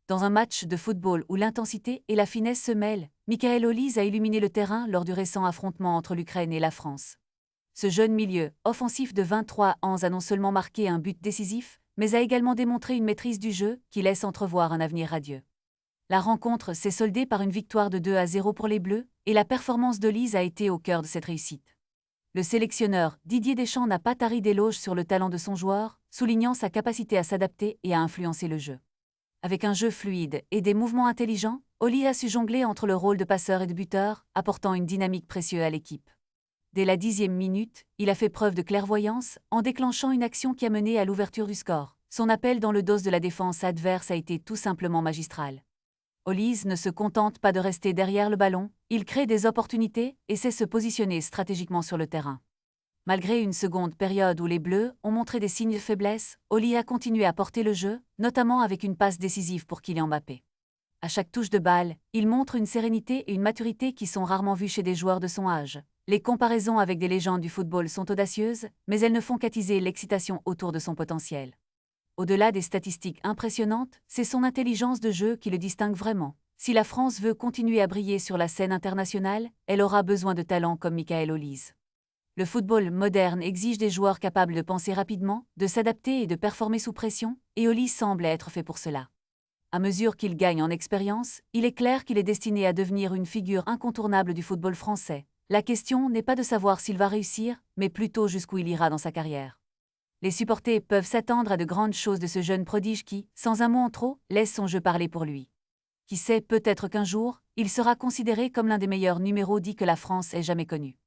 Dans un match de football où l'intensité et la finesse se mêlent, Michael Olise a illuminé le terrain lors du récent affrontement entre l'Ukraine et la France. Ce jeune milieu, offensif de 23 ans, a non seulement marqué un but décisif, mais a également démontré une maîtrise du jeu qui laisse entrevoir un avenir radieux. La rencontre s'est soldée par une victoire de 2-0 pour les Bleus, et la performance d'Olise a été au cœur de cette réussite. Le sélectionneur Didier Deschamps n'a pas tari d'éloges sur le talent de son joueur, soulignant sa capacité à s'adapter et à influencer le jeu. Avec un jeu fluide et des mouvements intelligents, Olise a su jongler entre le rôle de passeur et de buteur, apportant une dynamique précieuse à l'équipe. Dès la 10e minute, il a fait preuve de clairvoyance en déclenchant une action qui a mené à l'ouverture du score. Son appel dans le dos de la défense adverse a été tout simplement magistral. Olise ne se contente pas de rester derrière le ballon, il crée des opportunités et sait se positionner stratégiquement sur le terrain. Malgré une seconde période où les Bleus ont montré des signes de faiblesse, Olise a continué à porter le jeu, notamment avec une passe décisive pour Kylian Mbappé. À chaque touche de balle, il montre une sérénité et une maturité qui sont rarement vues chez des joueurs de son âge. Les comparaisons avec des légendes du football sont audacieuses, mais elles ne font qu'attiser l'excitation autour de son potentiel. Au-delà des statistiques impressionnantes, c'est son intelligence de jeu qui le distingue vraiment. Si la France veut continuer à briller sur la scène internationale, elle aura besoin de talents comme Michael Olise. Le football moderne exige des joueurs capables de penser rapidement, de s'adapter et de performer sous pression, et Olise semble être fait pour cela. À mesure qu'il gagne en expérience, il est clair qu'il est destiné à devenir une figure incontournable du football français. La question n'est pas de savoir s'il va réussir, mais plutôt jusqu'où il ira dans sa carrière. Les supporters peuvent s'attendre à de grandes choses de ce jeune prodige qui, sans un mot en trop, laisse son jeu parler pour lui. Qui sait, peut-être qu'un jour, il sera considéré comme l'un des meilleurs numéros 10 que la France ait jamais connu.